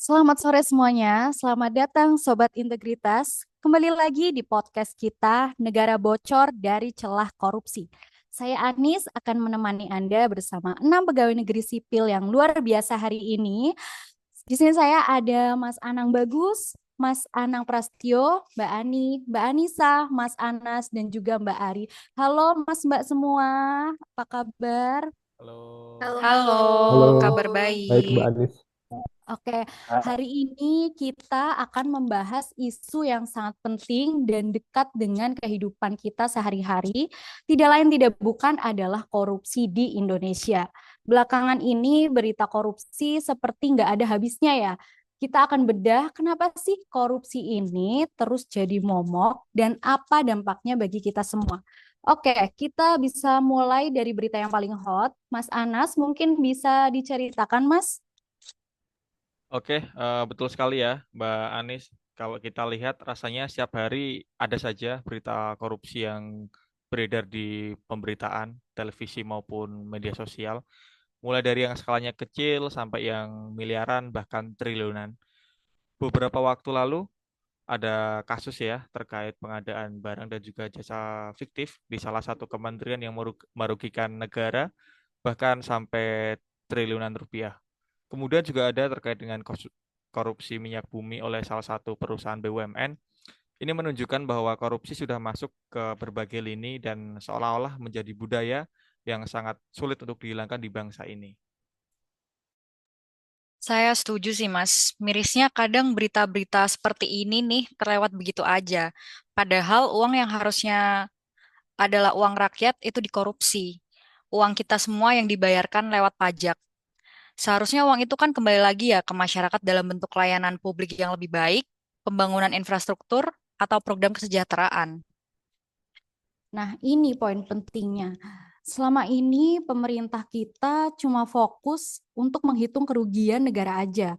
Selamat sore semuanya, selamat datang Sobat Integritas. Kembali lagi di podcast kita, Negara Bocor dari Celah Korupsi. Saya Anis akan menemani Anda bersama 6 pegawai negeri sipil yang luar biasa hari ini. Di sini saya ada Mas Anang Bagus, Mas Anang Prasetyo, Mbak Ani, Mbak Anissa, Mas Anas, dan juga Mbak Ari. Halo Mas Mbak semua, apa kabar? Halo. Halo, Halo, halo. Halo, kabar baik Mbak baik. Anis. Oke, hari ini kita akan membahas isu yang sangat penting dan dekat dengan kehidupan kita sehari-hari. Tidak lain tidak bukan adalah korupsi di Indonesia. Belakangan ini berita korupsi seperti nggak ada habisnya ya. Kita akan bedah kenapa sih korupsi ini terus jadi momok dan apa dampaknya bagi kita semua. Oke, kita bisa mulai dari berita yang paling hot. Mas Anas, mungkin bisa diceritakan, Mas? Oke, betul sekali ya, Mbak Anis. Kalau kita lihat, rasanya setiap hari ada saja berita korupsi yang beredar di pemberitaan, televisi maupun media sosial. Mulai dari yang skalanya kecil sampai yang miliaran, bahkan triliunan. Beberapa waktu lalu ada kasus ya terkait pengadaan barang dan juga jasa fiktif di salah satu kementerian yang merugikan negara, bahkan sampai triliunan rupiah. Kemudian juga ada terkait dengan korupsi minyak bumi oleh salah satu perusahaan BUMN. Ini menunjukkan bahwa korupsi sudah masuk ke berbagai lini dan seolah-olah menjadi budaya yang sangat sulit untuk dihilangkan di bangsa ini. Saya setuju sih, Mas. Mirisnya kadang berita-berita seperti ini nih terlewat begitu aja. Padahal uang yang harusnya adalah uang rakyat itu dikorupsi. Uang kita semua yang dibayarkan lewat pajak. Seharusnya uang itu kan kembali lagi ya ke masyarakat dalam bentuk layanan publik yang lebih baik, pembangunan infrastruktur, atau program kesejahteraan. Nah, ini poin pentingnya. Selama ini pemerintah kita cuma fokus untuk menghitung kerugian negara aja,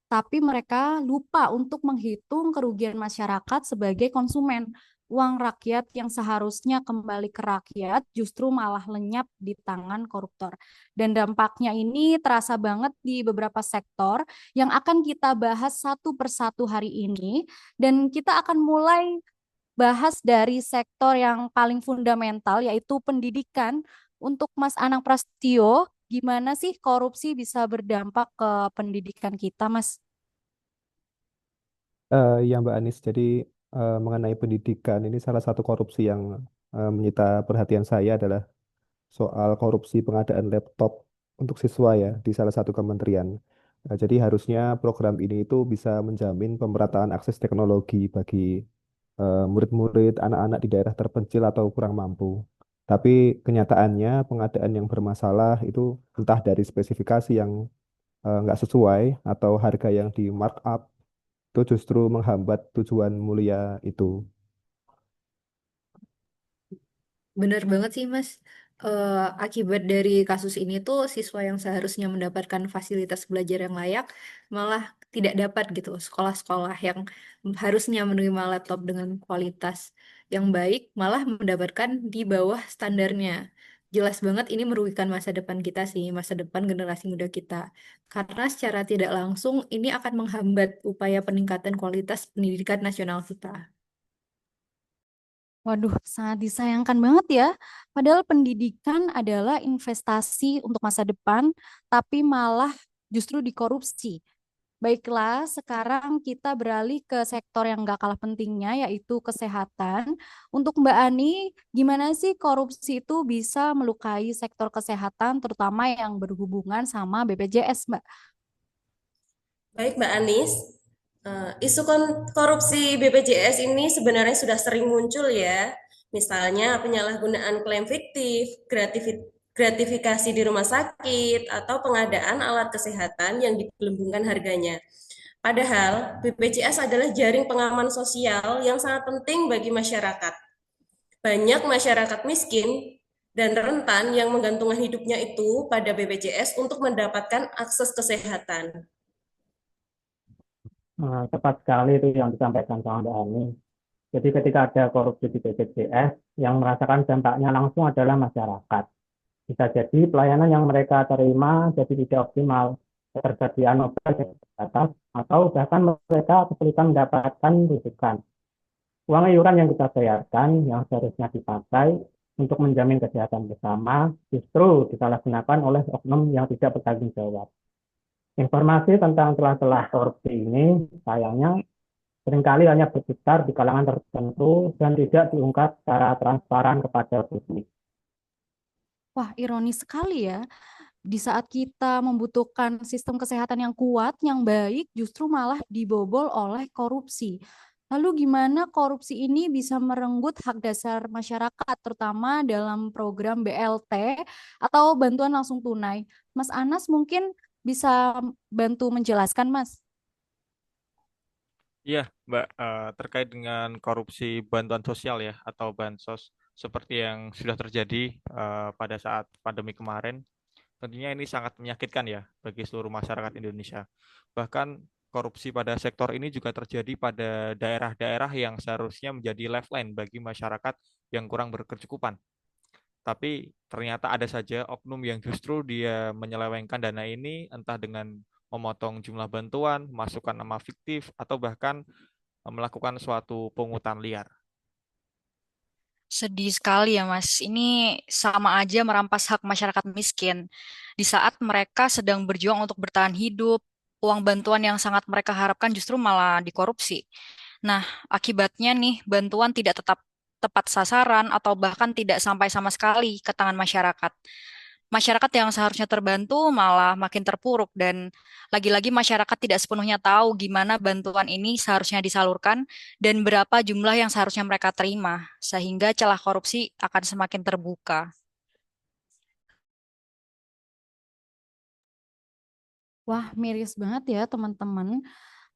tapi mereka lupa untuk menghitung kerugian masyarakat sebagai konsumen. Uang rakyat yang seharusnya kembali ke rakyat justru malah lenyap di tangan koruptor. Dan dampaknya ini terasa banget di beberapa sektor yang akan kita bahas satu persatu hari ini. Dan kita akan mulai bahas dari sektor yang paling fundamental yaitu pendidikan. Untuk Mas Anang Prasetyo, gimana sih korupsi bisa berdampak ke pendidikan kita, Mas? Ya Mbak Anis, jadi mengenai pendidikan ini salah satu korupsi yang menyita perhatian saya adalah soal korupsi pengadaan laptop untuk siswa ya di salah satu kementerian. Jadi harusnya program ini itu bisa menjamin pemerataan akses teknologi bagi murid-murid, anak-anak di daerah terpencil atau kurang mampu. Tapi kenyataannya pengadaan yang bermasalah itu entah dari spesifikasi yang nggak sesuai atau harga yang di markup itu justru menghambat tujuan mulia itu. Bener banget sih, Mas. Akibat dari kasus ini tuh siswa yang seharusnya mendapatkan fasilitas belajar yang layak malah tidak dapat gitu. Sekolah-sekolah yang harusnya menerima laptop dengan kualitas yang baik malah mendapatkan di bawah standarnya. Jelas banget ini merugikan masa depan kita sih, masa depan generasi muda kita. Karena secara tidak langsung ini akan menghambat upaya peningkatan kualitas pendidikan nasional kita. Waduh, sangat disayangkan banget ya. Padahal pendidikan adalah investasi untuk masa depan, tapi malah justru dikorupsi. Baiklah, sekarang kita beralih ke sektor yang gak kalah pentingnya, yaitu kesehatan. Untuk Mbak Ani, gimana sih korupsi itu bisa melukai sektor kesehatan, terutama yang berhubungan sama BPJS, Mbak? Baik, Mbak Anis. Isu korupsi BPJS ini sebenarnya sudah sering muncul ya. Misalnya penyalahgunaan klaim fiktif, gratifikasi di rumah sakit, atau pengadaan alat kesehatan yang digelembungkan harganya. Padahal BPJS adalah jaring pengaman sosial yang sangat penting bagi masyarakat. Banyak masyarakat miskin dan rentan yang menggantungkan hidupnya itu pada BPJS untuk mendapatkan akses kesehatan. Tepat sekali itu yang disampaikan sama Mbak Ani. Jadi ketika ada korupsi di BPJS, yang merasakan dampaknya langsung adalah masyarakat. Bisa jadi pelayanan yang mereka terima jadi tidak optimal, ketersediaan obat yang terbatas, atau bahkan mereka kesulitan mendapatkan rujukan. Uang iuran yang kita bayarkan yang seharusnya dipakai untuk menjamin kesehatan bersama justru disalahgunakan oleh oknum yang tidak bertanggung jawab. Informasi tentang celah-celah korupsi ini sayangnya seringkali hanya berputar di kalangan tertentu dan tidak diungkap secara transparan kepada publik. Wah, ironis sekali ya. Di saat kita membutuhkan sistem kesehatan yang kuat, yang baik, justru malah dibobol oleh korupsi. Lalu gimana korupsi ini bisa merenggut hak dasar masyarakat, terutama dalam program BLT atau bantuan langsung tunai? Mas Anas mungkin bisa bantu menjelaskan, Mas. Iya, Mbak, terkait dengan korupsi bantuan sosial ya atau bansos seperti yang sudah terjadi pada saat pandemi kemarin, tentunya ini sangat menyakitkan ya bagi seluruh masyarakat Indonesia. Bahkan korupsi pada sektor ini juga terjadi pada daerah-daerah yang seharusnya menjadi lifeline bagi masyarakat yang kurang berkecukupan. Tapi ternyata ada saja oknum yang justru dia menyelewengkan dana ini entah dengan memotong jumlah bantuan, masukkan nama fiktif, atau bahkan melakukan suatu pungutan liar. Sedih sekali ya, Mas. Ini sama aja merampas hak masyarakat miskin. Di saat mereka sedang berjuang untuk bertahan hidup, uang bantuan yang sangat mereka harapkan justru malah dikorupsi. Nah, akibatnya nih, bantuan tidak tetap tepat sasaran atau bahkan tidak sampai sama sekali ke tangan masyarakat. Masyarakat yang seharusnya terbantu malah makin terpuruk dan lagi-lagi masyarakat tidak sepenuhnya tahu gimana bantuan ini seharusnya disalurkan dan berapa jumlah yang seharusnya mereka terima, sehingga celah korupsi akan semakin terbuka. Wah, miris banget ya teman-teman.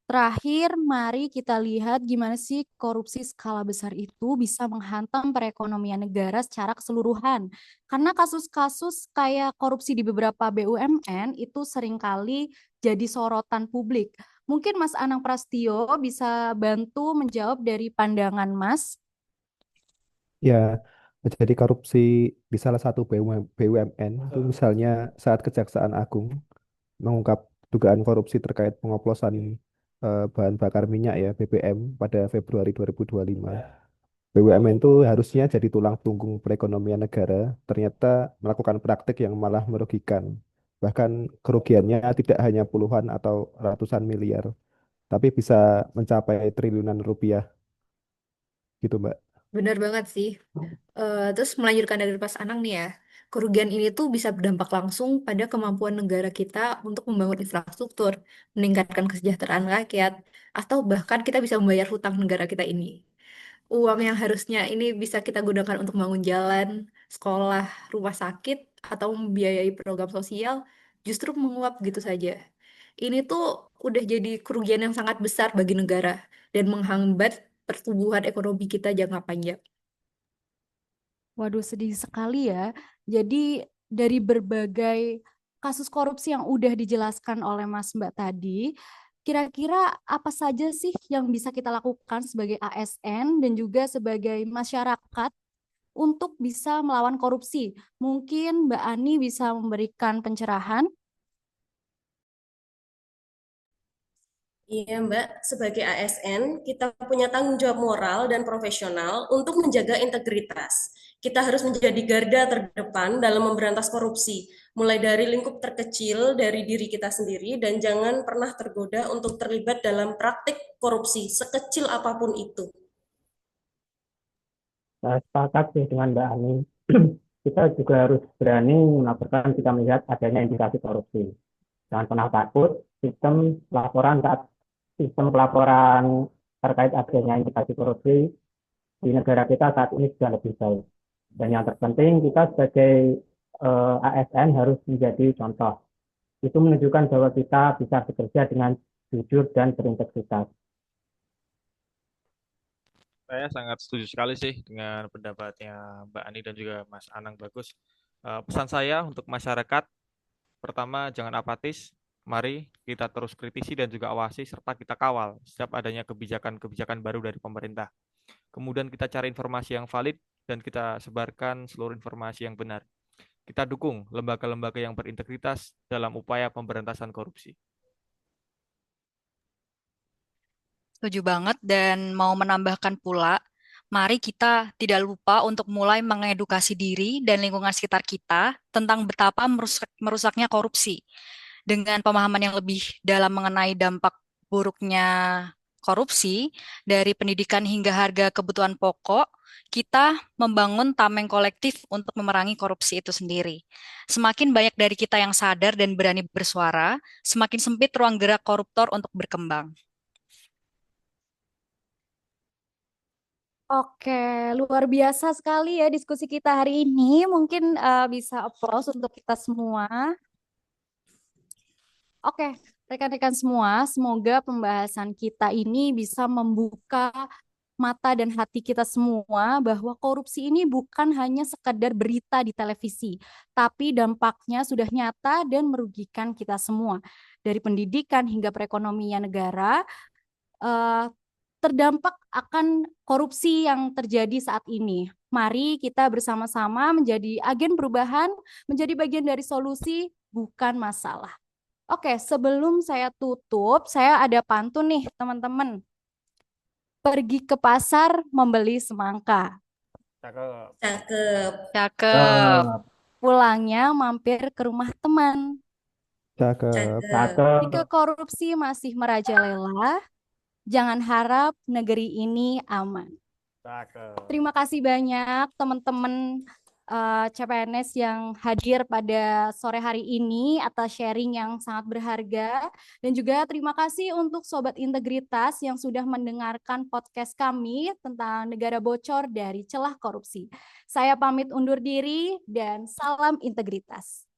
Terakhir, mari kita lihat gimana sih korupsi skala besar itu bisa menghantam perekonomian negara secara keseluruhan. Karena kasus-kasus kayak korupsi di beberapa BUMN itu seringkali jadi sorotan publik. Mungkin Mas Anang Prastio bisa bantu menjawab dari pandangan Mas. Ya, jadi korupsi di salah satu BUMN itu misalnya saat Kejaksaan Agung mengungkap dugaan korupsi terkait pengoplosan bahan bakar minyak ya BBM pada Februari 2025. BUMN itu harusnya jadi tulang punggung perekonomian negara, ternyata melakukan praktik yang malah merugikan. Bahkan kerugiannya tidak hanya puluhan atau ratusan miliar, tapi bisa mencapai triliunan rupiah gitu, Mbak. Benar banget sih. Terus melanjutkan dari Pas Anang nih ya, kerugian ini tuh bisa berdampak langsung pada kemampuan negara kita untuk membangun infrastruktur, meningkatkan kesejahteraan rakyat, atau bahkan kita bisa membayar hutang negara kita ini. Uang yang harusnya ini bisa kita gunakan untuk bangun jalan, sekolah, rumah sakit, atau membiayai program sosial, justru menguap gitu saja. Ini tuh udah jadi kerugian yang sangat besar bagi negara dan menghambat pertumbuhan ekonomi kita jangka panjang. Waduh, sedih sekali ya. Jadi dari berbagai kasus korupsi yang udah dijelaskan oleh Mas Mbak tadi, kira-kira apa saja sih yang bisa kita lakukan sebagai ASN dan juga sebagai masyarakat untuk bisa melawan korupsi? Mungkin Mbak Ani bisa memberikan pencerahan. Iya, Mbak. Sebagai ASN, kita punya tanggung jawab moral dan profesional untuk menjaga integritas. Kita harus menjadi garda terdepan dalam memberantas korupsi, mulai dari lingkup terkecil dari diri kita sendiri, dan jangan pernah tergoda untuk terlibat dalam praktik korupsi, sekecil apapun itu. Saya sepakat sih dengan Mbak Ani. Kita juga harus berani melaporkan jika melihat adanya indikasi korupsi. Jangan pernah takut, sistem pelaporan terkait adanya indikasi korupsi di negara kita saat ini sudah lebih baik. Dan yang terpenting kita sebagai ASN harus menjadi contoh. Itu menunjukkan bahwa kita bisa bekerja dengan jujur dan berintegritas. Saya sangat setuju sekali sih dengan pendapatnya Mbak Ani dan juga Mas Anang bagus. Pesan saya untuk masyarakat, pertama jangan apatis, mari kita terus kritisi dan juga awasi serta kita kawal setiap adanya kebijakan-kebijakan baru dari pemerintah. Kemudian kita cari informasi yang valid dan kita sebarkan seluruh informasi yang benar. Kita dukung lembaga-lembaga yang berintegritas dalam upaya pemberantasan korupsi. Setuju banget dan mau menambahkan pula, mari kita tidak lupa untuk mulai mengedukasi diri dan lingkungan sekitar kita tentang betapa merusaknya korupsi. Dengan pemahaman yang lebih dalam mengenai dampak buruknya korupsi, dari pendidikan hingga harga kebutuhan pokok, kita membangun tameng kolektif untuk memerangi korupsi itu sendiri. Semakin banyak dari kita yang sadar dan berani bersuara, semakin sempit ruang gerak koruptor untuk berkembang. Oke, luar biasa sekali ya diskusi kita hari ini. Mungkin bisa applause untuk kita semua. Oke, rekan-rekan semua, semoga pembahasan kita ini bisa membuka mata dan hati kita semua bahwa korupsi ini bukan hanya sekadar berita di televisi, tapi dampaknya sudah nyata dan merugikan kita semua. Dari pendidikan hingga perekonomian negara, eh, terdampak akan korupsi yang terjadi saat ini. Mari kita bersama-sama menjadi agen perubahan, menjadi bagian dari solusi, bukan masalah. Oke, sebelum saya tutup, saya ada pantun nih, teman-teman. Pergi ke pasar membeli semangka. Cakep. Cakep. Cakep. Pulangnya mampir ke rumah teman. Cakep. Cakep. Jika korupsi masih merajalela, jangan harap negeri ini aman. Cakep. Terima kasih banyak teman-teman CPNS yang hadir pada sore hari ini atas sharing yang sangat berharga. Dan juga terima kasih untuk Sobat Integritas yang sudah mendengarkan podcast kami tentang negara bocor dari celah korupsi. Saya pamit undur diri dan salam integritas.